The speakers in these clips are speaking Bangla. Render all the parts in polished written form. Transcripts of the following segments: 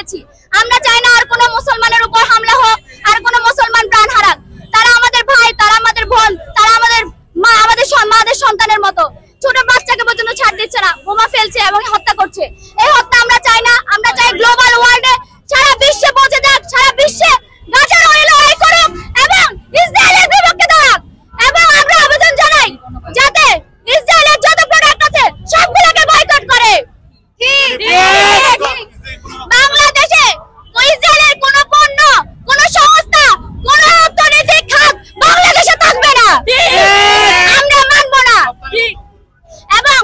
আছি। আমরা চাই না আর কোনো মুসলমানের উপর হামলা হোক, আর কোনো মুসলমান প্রাণ হারাক। তারা আমাদের ভাই, তারা আমাদের বোন, তারা আমাদের মা, আমাদের মাদের সন্তানের মতো। ছোট বাচ্চাকে পর্যন্ত ছাড় দিচ্ছে না, বোমা ফেলছে এবং হত্যা করছে। এই হত্যা আমরা চাই না। আমরা চাই গ্লোবাল ওয়ার্ল্ডে সারা বিশ্বে পৌঁছে যাক, সারা বিশ্বে গাজার ওই লড়াই করুক এবং ইসরায়েলের বিপক্ষে দাঁড়াক। এবং আমরা আবেদন জানাই যাতে ইসরায়েলের যত প্রোডাক্ট আছে সবগুলোকে বয়কট করে। বাংলাদেশে ইসরায়েলের কোনো পণ্য, কোনো সংস্থা, কোনো অর্থনৈতিক খাত বাংলাদেশে থাকবে না, আমরা মানব না। এবং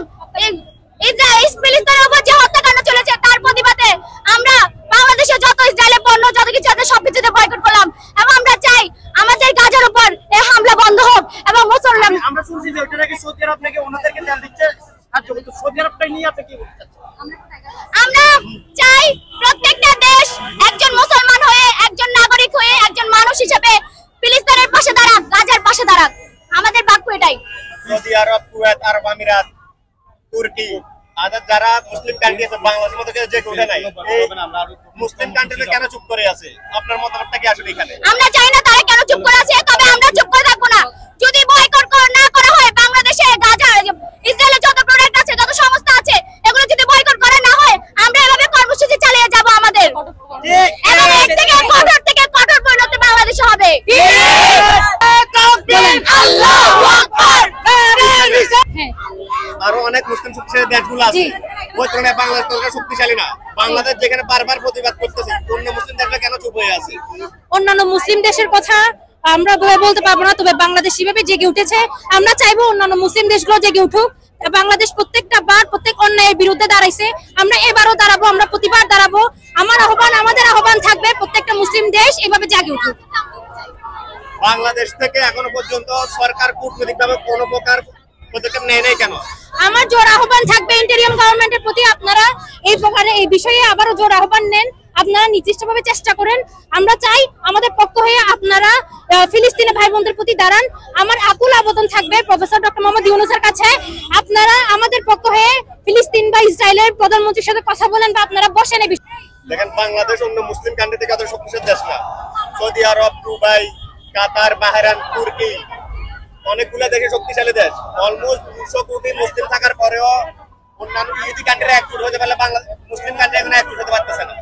ফিলিস্তিনের উপর যে হত্যাকাণ্ড চলেছে তার প্রতিবাদে আমরা বাংলাদেশে যত ইসরায়েলের পণ্য, যত কিছু আছে সবকিছুতে বয়কট করলাম। এবং আমরা চাই আমাদের গাজার উপর এই হামলা বন্ধ হোক। এবং মুসলমান আমরা শুনছি যে ওটা নাকি সৌদি আরব নাকি ওনাদেরকে তেল দিচ্ছে, আর সৌদি আরবটাই নিয়ে আপনি কি বলতে চাচ্ছেন? আমরা চাই প্রত্যেকটা দেশ একজন মুসলমান হয়ে, একজন নাগরিক হয়ে, একজন মানুষ হিসেবে ফিলিস্তিনের পাশে দাঁড়াক, গাজার পাশে দাঁড়াক। আমাদের বাক্য এটাই। সৌদি আরব, কুয়েত, আরব আমিরাত, তুর্কি, আদার যারা মুসলিম কান্ট্রি আছে বাংলাদেশের মতো যে কোটা নাই, মুসলিম কান্ট্রিতে কেন চুপ করে আছে? আপনার মতামতটা কি আসলে এখানে? আমরা চাই না তারা কেন চুপ করে আছে, তবে আমরা চুপ করে থাকবো না। যদি বয়কট না করা হয়, বাংলাদেশে গাজা, ইসরায়েলের যত প্রোডাক্ট আছে, যত সংস্থা আছে, এগুলো যদি বয়কট করা না হয়, আমরা এভাবে কর্মসূচি চালিয়ে যাব আমাদের। এবং এর থেকে কঠোর পরিণতি বাংলাদেশে হবে। আল্লাহু আকবার। আরো অনেক মুসলিম শক্তিশালী দেশগুলো আছে, ওই তুলনায় বাংলাদেশ ততটা শক্তিশালী না। বাংলাদেশ যেখানে বারবার প্রতিবাদ করতেছে, অন্য মুসলিম দেশগুলো কেন চুপ হয়ে আছে? অন্যান্য মুসলিম দেশের কথা আমরা বলতে পারবো না, তবে বাংলাদেশ যেভাবে জেগে উঠেছে, আমরা চাইবো অন্যান্য মুসলিম দেশগুলো জেগে উঠুক। বাংলাদেশ প্রত্যেকটা বার প্রত্যেক অন্যায়ের বিরুদ্ধে দাঁড়াইছে, আমরা এবারও দাঁড়াবো, আমরা প্রতিবার দাঁড়াবো। আমাদের আহ্বান থাকবে প্রত্যেকটা মুসলিম দেশ এভাবে জেগে উঠুক। বাংলাদেশ থেকে এখনো পর্যন্ত সরকার কূটনৈতিকভাবে কোনো প্রকার পদক্ষেপ নেয় নাই কেন? আমার জোর আহ্বান থাকবে ইন্টেরিয়ম গভর্নমেন্টের প্রতি, আপনারা এই বিষয়ে আবারও জোর আহ্বান নেন, আপনারা নির্দিষ্টভাবে চেষ্টা করেন। আমরা চাই আমাদের পক্ষ হয়ে আপনারা ফিলিস্তিনি ভাই বোনদের প্রতি দাঁড়ান। আমার আকুল আবেদন থাকবে প্রফেসর ডক্টর মোহাম্মদ ইউনূসের কাছে, আপনারা আমাদের পক্ষ হয়ে ফিলিস্তিন বা ইসরায়েলের প্রধানমন্ত্রীর সাথে কথা বলেন বা আপনারা বসেন। দেখেন, বাংলাদেশ অন্য মুসলিম কান্ট্রি থেকে এত শক্তিশালী দেশ না। সৌদি আরব, দুবাই, কাতার, বাহরাইন, তুর্কি, অনেকগুলো দেশে শক্তিশালী দেশ। অলমোস্ট 200 কোটি মুসলিম থাকার পরেও অন্যান্য ইহুদি কান্ট্রি একজোট হতে পারলে বাংলাদেশ মুসলিম কান্ট্রি এখন একজোট হতে পারতেছে না।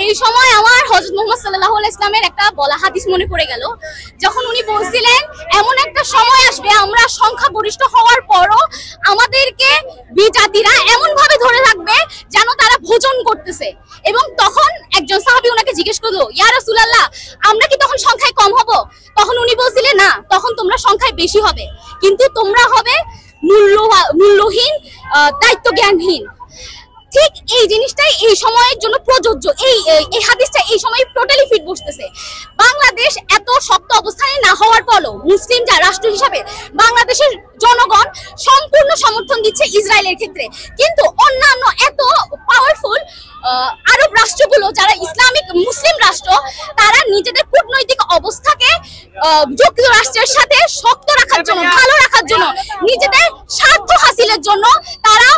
এই সময় আমার হযরত মুহাম্মদ সাল্লাল্লাহু আলাইহি ইসলামের একটা বলা হাদিস মনে পড়ে গেল, যখন উনি বলছিলেন এমন একটা সময় আসবে আমরা সংখ্যাগরিষ্ঠ হওয়ার পরও আমাদেরকে বিজাতিরা এমন ভাবে ধরে রাখবে যেন তারা ভোজন করতেছে। এবং তখন একজন সাহাবী ওনাকে জিজ্ঞেস করলো, ইয়া রাসূলুল্লাহ, আমরা কি তখন সংখ্যায় কম হব? তখন উনি বলছিলেন, না, তখন তোমরা সংখ্যায় বেশি হবে, কিন্তু তোমরা হবে মূল্যহীন, দায়িত্ব জ্ঞানহীন। ঠিক এই জিনিসটাই এই সময়ের জন্য প্রযোজ্য। এই হাদিসটা এই সময় টোটালি ফিট বসতেছে। বাংলাদেশ এত শক্ত অবস্থানে না হওয়ার পরও মুসলিম রাষ্ট্র হিসাবে বাংলাদেশের জনগণ সম্পূর্ণ সমর্থন দিচ্ছে ইসরায়েলের ক্ষেত্রে। কিন্তু অন্যান্য এত পাওয়ারফুল আরব রাষ্ট্রগুলো যারা ইসলামিক মুসলিম রাষ্ট্র, তারা নিজেদের কূটনৈতিক অবস্থাকে যুক্তরাষ্ট্রের সাথে শক্ত রাখার জন্য, ভালো রাখার জন্য, নিজেদের স্বার্থ হাসিলের জন্য তারা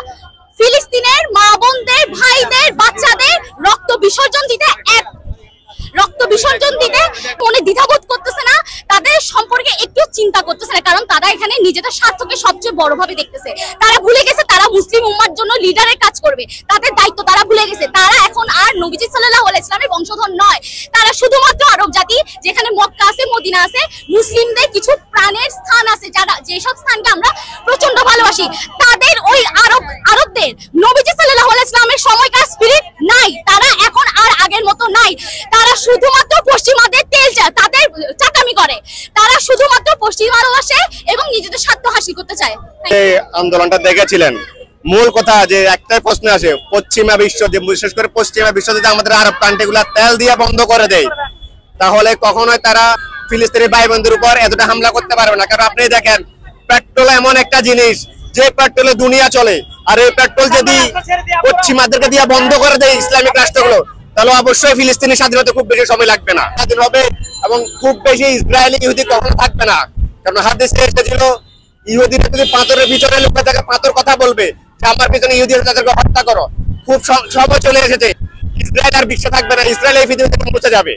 ফিলিস্তিনের মা বোনদের, ভাইদের, বাচ্চাদের রক্ত বিসর্জন দিতে মনে দ্বিধাবোধ করতেছে না, তাদের সম্পর্কে একটু চিন্তা করতেছে না, কারণ তারা এখানে নিজেদের স্বার্থকে সবচেয়ে বড়ভাবে দেখতেছে। তারা ভুলে গেছে তারা মুসলিম উম্মার জন্য লিডারের কাজ করবে, তাদের দায়িত্ব তারা ভুলে গেছে। তারা এখন আর নবীজি সাল্লাল্লাহু আলাইহি ইসলামের বংশধর নয়, তারা শুধুমাত্র আরব জাতি, যেখানে মক্কা আছে, মদিনা আছে, মুসলিমদের কিছু প্রাণের স্থান আছে, যারা যেসব স্থানকে আমরা প্রচন্ড ভালোবাসি। তাদের ওই আরবদের নবীজি সাল্লাল্লাহু আলাইহি ইসলামের সময়কার স্পিরিট নাই, তারা এখন আর আগের মতো নাই। তারা শুধুমাত্র পশ্চিমাদের তাদের চাকামি করে, তারা শুধুমাত্র পশ্চিমা ভালোবাসে এবং নিজেদের স্বার্থ হাসিল করতে চায়। এই আন্দোলনটা দেখেছিলেন, মূল কথা যে একটাই প্রশ্ন আসে, পশ্চিমা বিশ্ব, যে বিশেষ করে পশ্চিমা বিশ্ব যদি আমাদের আরব কান্ট্রিগুলা তেল দিয়ে বন্ধ করে দেয়, তাহলে কখনোই তারা ফিলিস্তিনি ভাই বোনদের উপর এতটা হামলা করতে পারবে না। কারণ আপনি দেখেন, পেট্রোল এমন একটা জিনিস যে পেট্রোলে দুনিয়া চলে, আর এই পেট্রোল যদি পশ্চিমাদেরকে দিয়ে বন্ধ করে দেয় ইসলামিক রাষ্ট্রগুলো, তাহলে অবশ্যই ফিলিস্তিনি স্বাধীনতা খুব বেশি সময় লাগবে না, স্বাধীন হবে এবং খুব বেশি ইসরায়েলি ইহুদি কখনো থাকবে না। কারণ হাদিসে এসেছিল, ইহুদিরা যদি পাথরের পিছনে লুকিয়ে থাকে, পাথর কথা বলবে যে আমার পিছনে ইহুদি, তাদেরকে হত্যা করো। খুব সময় চলে এসেছে, ইসরায়েল আর বিশ্ব থাকবে না, ইসরায়েল এই পৃথিবী থেকে মুছে যাবে।